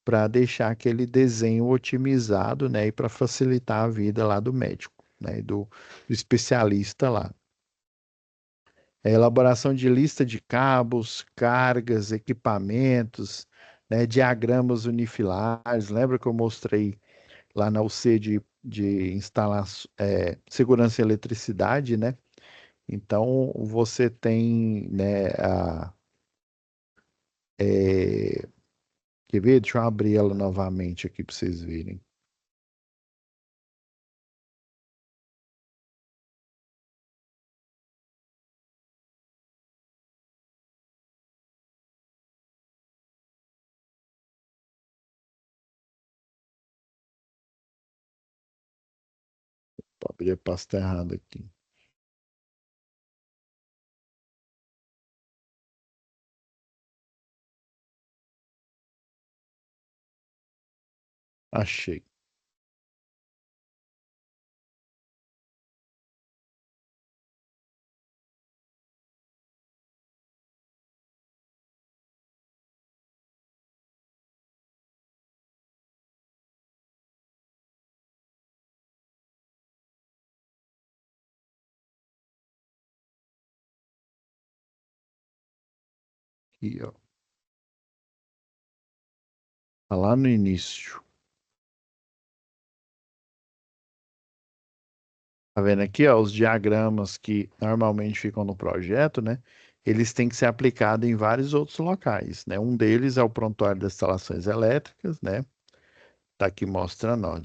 para deixar aquele desenho otimizado, né? E para facilitar a vida lá do médico, né? E do especialista lá. A elaboração de lista de cabos, cargas, equipamentos, né? Diagramas unifilares. Lembra que eu mostrei lá na UC de instalar segurança e eletricidade, né? Então você tem, né, quer ver? Deixa eu abrir ela novamente aqui para vocês verem. Vou abrir a pasta errada aqui. Achei. Aqui, ó. Tá lá no início. Tá vendo aqui, ó, os diagramas que normalmente ficam no projeto, né? Eles têm que ser aplicados em vários outros locais, né? Um deles é o prontuário das instalações elétricas, né? Tá aqui mostrando, ó,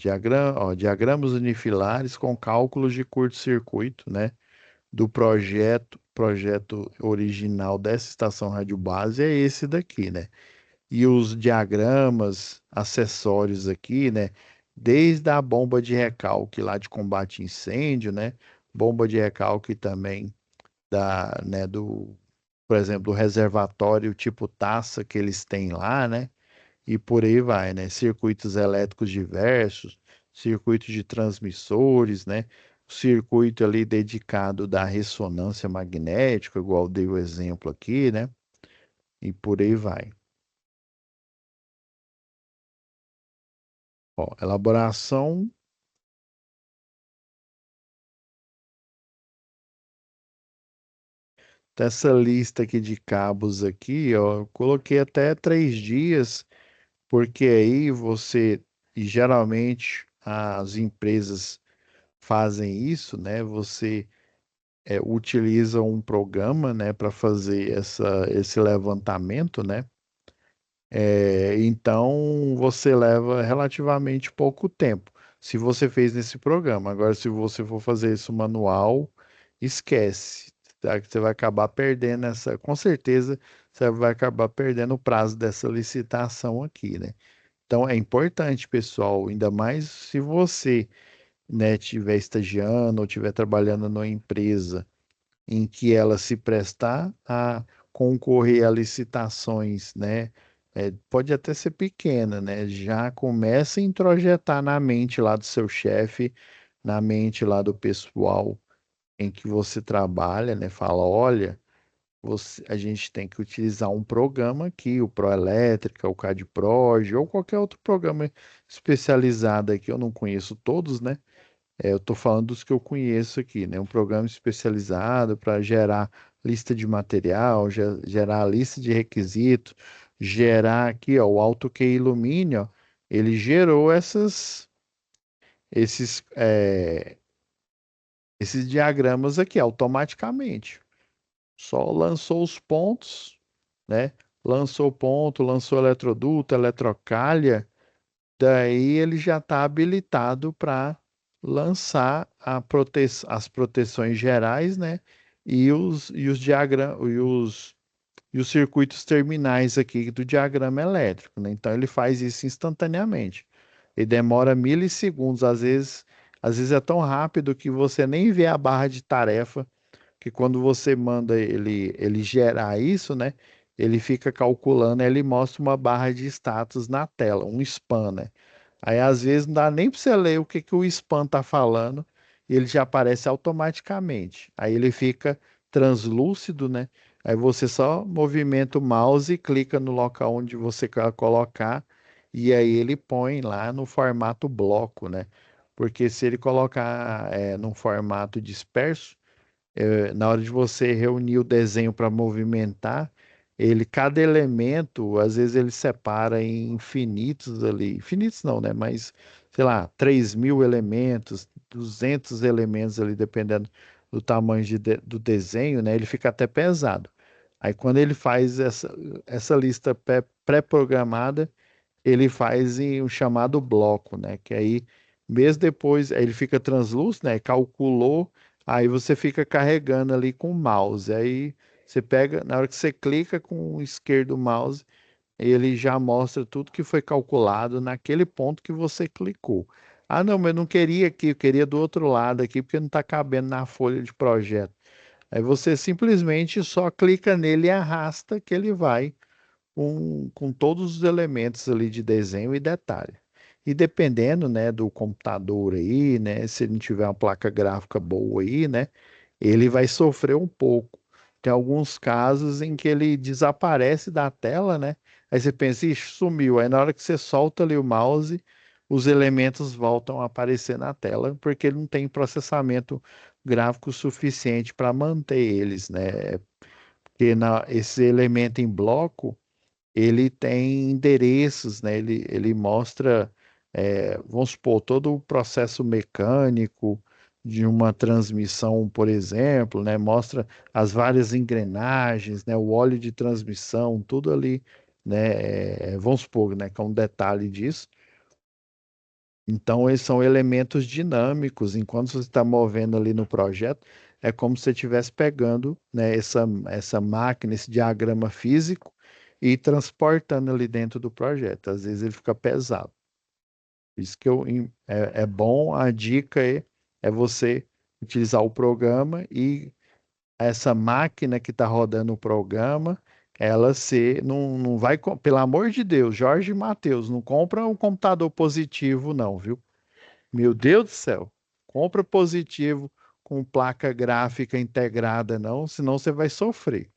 diagramas unifilares com cálculos de curto-circuito, né? Do projeto original dessa estação rádio base é esse daqui, né? E os diagramas acessórios aqui, né? Desde a bomba de recalque lá de combate a incêndio, né? Bomba de recalque também por exemplo, do reservatório tipo taça que eles têm lá, né? E por aí vai, né? Circuitos elétricos diversos, circuitos de transmissores, né? Circuito ali dedicado da ressonância magnética, igual dei o exemplo aqui, né? E por aí vai. Ó, elaboração dessa lista aqui de cabos aqui, ó, eu coloquei até 3 dias, porque aí e geralmente as empresas fazem isso, né? Você utiliza um programa, né, para fazer esse levantamento, né? Então você leva relativamente pouco tempo. Se você fez nesse programa, agora se você for fazer isso manual, esquece, tá? Que você vai acabar perdendo com certeza você vai acabar perdendo o prazo dessa licitação aqui, né? Então é importante, pessoal, ainda mais se você, né, estiver estagiando ou estiver trabalhando numa empresa em que ela se prestar a concorrer a licitações, né? Pode até ser pequena, né? Já começa a introjetar na mente lá do seu chefe, na mente lá do pessoal em que você trabalha, né? Fala, olha, a gente tem que utilizar um programa aqui, o Proelétrica, o CADPROG, ou qualquer outro programa especializado aqui, eu não conheço todos, né? Eu estou falando dos que eu conheço aqui, né? Um programa especializado para gerar lista de material, gerar lista de requisitos, gerar aqui, ó, o AutoQ Illumine, ó, ele gerou esses, é, esses diagramas aqui automaticamente. Só lançou os pontos, né? Lançou o ponto, lançou eletroduto, eletrocalha. Daí ele já está habilitado para lançar as proteções gerais, né? E os e os circuitos terminais aqui do diagrama elétrico, né? Então ele faz isso instantaneamente. Ele demora milissegundos, às vezes é tão rápido que você nem vê a barra de tarefa que quando você manda ele gerar isso, né? Ele fica calculando, ele mostra uma barra de status na tela, um span, né? Aí às vezes não dá nem para você ler o que que o span tá falando, e ele já aparece automaticamente. Aí ele fica translúcido, né? Aí você só movimenta o mouse e clica no local onde você quer colocar, e aí ele põe lá no formato bloco, né? Porque se ele colocar num formato disperso, na hora de você reunir o desenho para movimentar, cada elemento, às vezes ele separa em infinitos ali, infinitos não, né? Mas, sei lá, 3.000 elementos, 200 elementos ali, dependendo do tamanho do desenho, né? Ele fica até pesado. Aí quando ele faz essa lista pré-programada, ele faz em o chamado bloco, né? Que aí, mesmo depois, aí ele fica translúcido, né? Calculou, aí você fica carregando ali com o mouse. Aí você pega, na hora que você clica com o esquerdo do mouse, ele já mostra tudo que foi calculado naquele ponto que você clicou. Ah, não, mas eu não queria aqui, eu queria do outro lado aqui, porque não está cabendo na folha de projeto. Aí você simplesmente só clica nele e arrasta que ele vai com todos os elementos ali de desenho e detalhe. E dependendo, né, do computador aí, né, se ele não tiver uma placa gráfica boa aí, né, ele vai sofrer um pouco. Tem alguns casos em que ele desaparece da tela, né? Aí você pensa, ixi, sumiu. Aí na hora que você solta ali o mouse, os elementos voltam a aparecer na tela, porque ele não tem processamento gráfico suficiente para manter eles, né? Porque esse elemento em bloco ele tem endereços, né? Ele mostra, vamos supor, todo o processo mecânico de uma transmissão, por exemplo, né? Mostra as várias engrenagens, né? O óleo de transmissão, tudo ali, né? Vamos supor, né? Que é um detalhe disso. Então, eles são elementos dinâmicos. Enquanto você está movendo ali no projeto, é como se você estivesse pegando, né, essa máquina, esse diagrama físico e transportando ali dentro do projeto. Às vezes ele fica pesado. Por isso que é bom, a dica é você utilizar o programa e essa máquina que está rodando o programa, não vai, pelo amor de Deus, Jorge e Matheus, não compra um computador positivo, não, viu? Meu Deus do céu. Compra positivo com placa gráfica integrada, não, senão você vai sofrer.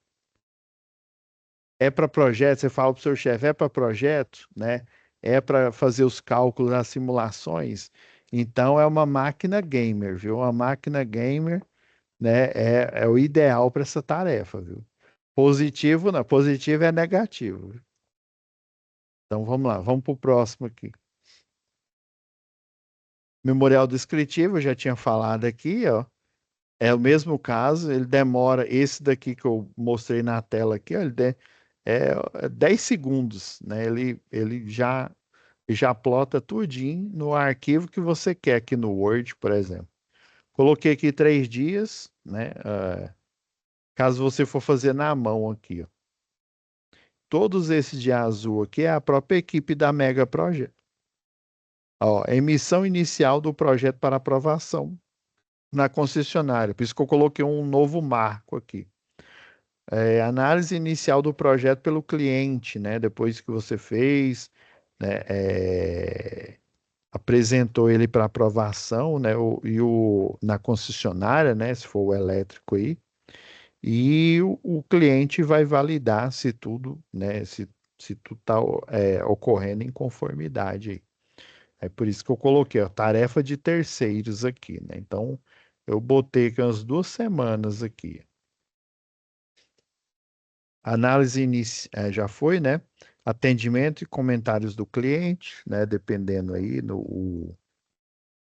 É para projeto, você fala para o seu chefe, é para projeto, né? É para fazer os cálculos, as simulações. Então é uma máquina gamer, viu? Uma máquina gamer, né? É o ideal para essa tarefa, viu? Positivo, não. Positivo é negativo. Então vamos lá, vamos para o próximo aqui. Memorial descritivo, eu já tinha falado aqui, ó. É o mesmo caso, ele demora, esse daqui que eu mostrei na tela aqui, ó, é 10 segundos, né? Ele já plota tudinho no arquivo que você quer aqui no Word, por exemplo. Coloquei aqui 3 dias, né? Caso você for fazer na mão aqui, ó. Todos esses de azul aqui é a própria equipe da Mega Project. Ó, emissão inicial do projeto para aprovação na concessionária. Por isso que eu coloquei um novo marco aqui. Análise inicial do projeto pelo cliente, né? Depois que você fez, né? Apresentou ele para aprovação, né? Na concessionária, né? Se for o elétrico aí, e o cliente vai validar se tudo, né? Se tudo está ocorrendo em conformidade aí. É por isso que eu coloquei, ó, tarefa de terceiros aqui, né? Então, eu botei aqui umas 2 semanas aqui. Análise inicial já foi, né? Atendimento e comentários do cliente, né? Dependendo aí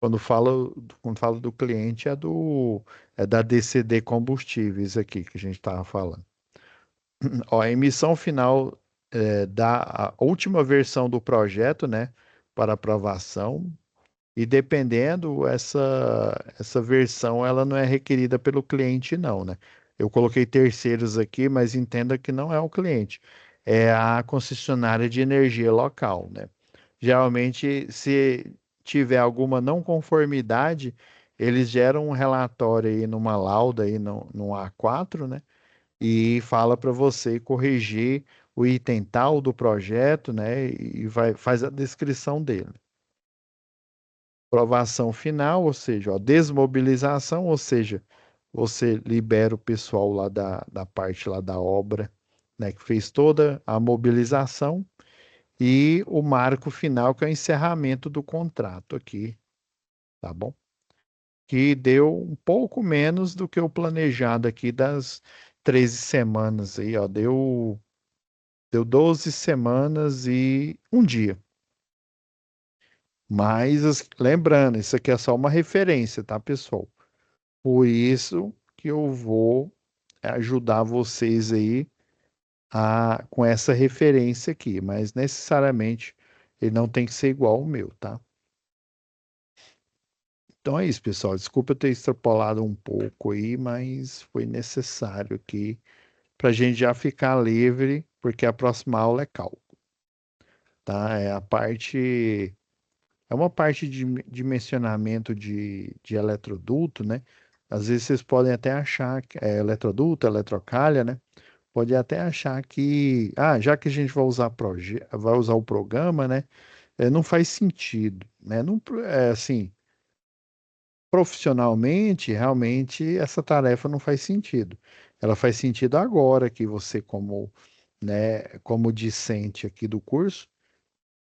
quando fala do cliente é da DCD Combustíveis aqui que a gente estava falando. Ó, a emissão final da a última versão do projeto, né? Para aprovação. E dependendo, essa versão ela não é requerida pelo cliente, não, né? Eu coloquei terceiros aqui, mas entenda que não é o cliente, é a concessionária de energia local, né? Geralmente, se tiver alguma não conformidade, eles geram um relatório aí numa lauda aí no A4, né? E fala para você corrigir o item tal do projeto, né? E faz a descrição dele. Aprovação final, ou seja, ó, desmobilização, ou seja, você libera o pessoal lá da parte lá da obra, né, que fez toda a mobilização, e o marco final, que é o encerramento do contrato aqui, tá bom? Que deu um pouco menos do que o planejado aqui das 13 semanas aí, ó, deu 12 semanas e um dia. Mas, lembrando, isso aqui é só uma referência, tá, pessoal? Por isso que eu vou ajudar vocês aí com essa referência aqui, mas necessariamente ele não tem que ser igual ao meu, tá? Então é isso, pessoal. Desculpa eu ter extrapolado um pouco aí, mas foi necessário aqui para a gente já ficar livre, porque a próxima aula é cálculo, tá? É uma parte de dimensionamento de eletroduto, né? Às vezes vocês podem até achar que é eletroduto, eletrocalha, né? Pode até achar que, já que a gente vai usar o programa, né? Não faz sentido, né? Não, assim, profissionalmente, realmente essa tarefa não faz sentido. Ela faz sentido agora que você, como discente aqui do curso,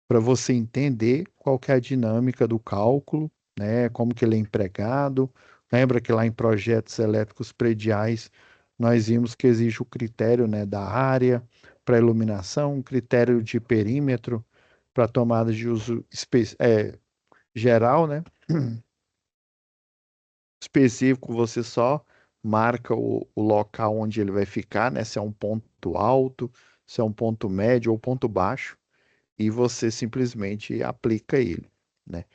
para você entender qual que é a dinâmica do cálculo, né? Como que ele é empregado. Lembra que lá em projetos elétricos prediais nós vimos que existe o critério, né, da área, para iluminação, critério de perímetro para tomada de uso geral, né? Específico, você só marca o local onde ele vai ficar, né? Se é um ponto alto, se é um ponto médio ou ponto baixo, e você simplesmente aplica ele, né?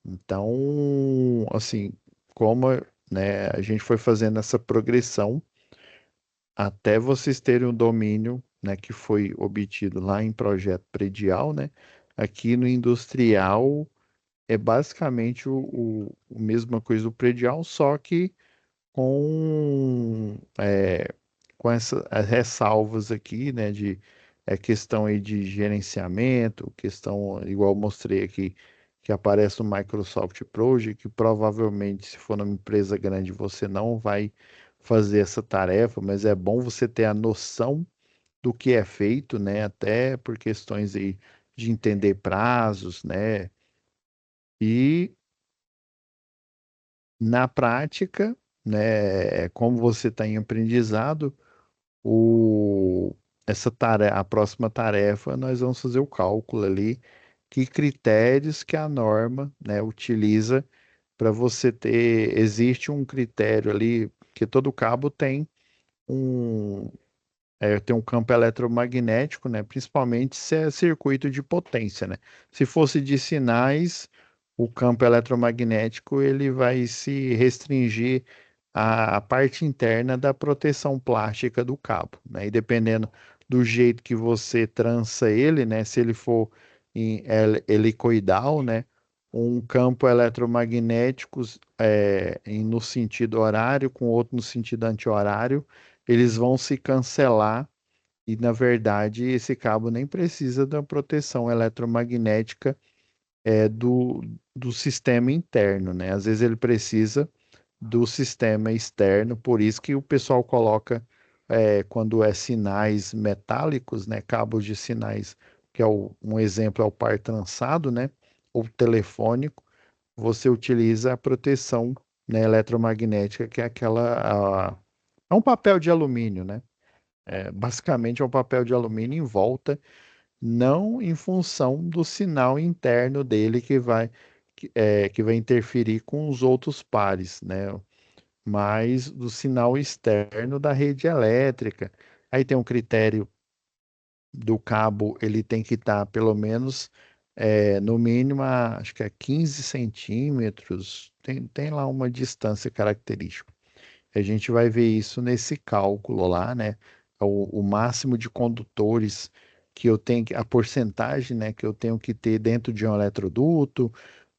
Então, assim, como, né, a gente foi fazendo essa progressão até vocês terem o domínio, né, que foi obtido lá em projeto predial, né? Aqui no industrial é basicamente o mesma coisa do predial, só que com as ressalvas aqui, né, de questão aí de gerenciamento, questão, igual eu mostrei aqui, que aparece no Microsoft Project, que provavelmente, se for numa empresa grande, você não vai fazer essa tarefa, mas é bom você ter a noção do que é feito, né, até por questões aí de entender prazos, né, e na prática, né, como você está em aprendizado, o, a próxima tarefa, nós vamos fazer o cálculo ali, que critérios que a norma, né, utiliza para você ter, existe um critério ali, que todo cabo um, tem um campo eletromagnético, né? Principalmente se é circuito de potência, né? Se fosse de sinais, o campo eletromagnético ele vai se restringir à parte interna da proteção plástica do cabo, né? E dependendo do jeito que você trança ele, né? Se ele for helicoidal, né? Um campo eletromagnético no sentido horário, com outro no sentido anti-horário, eles vão se cancelar e, na verdade, esse cabo nem precisa da proteção eletromagnética do sistema interno, né? Às vezes ele precisa do sistema externo, por isso que o pessoal coloca, quando é sinais metálicos, né? Cabos de sinais, que é um exemplo é o par trançado, né? Ou telefônico, você utiliza a proteção, né, eletromagnética, que é é um papel de alumínio, né? Basicamente é um papel de alumínio em volta, não em função do sinal interno dele que vai interferir com os outros pares, né? Mas do sinal externo da rede elétrica. Aí tem um critério do cabo, ele tem que estar pelo menos, no mínimo, acho que é 15 centímetros, tem lá uma distância característica. A gente vai ver isso nesse cálculo lá, né? O máximo de condutores que eu tenho, a porcentagem, né, que eu tenho que ter dentro de um eletroduto,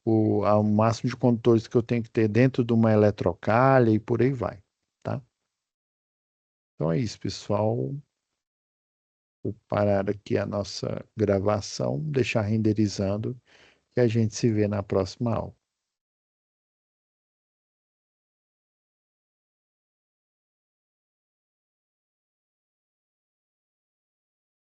o máximo de condutores que eu tenho que ter dentro de uma eletrocalha e por aí vai, tá? Então é isso, pessoal. Vou parar aqui a nossa gravação, deixar renderizando e a gente se vê na próxima aula.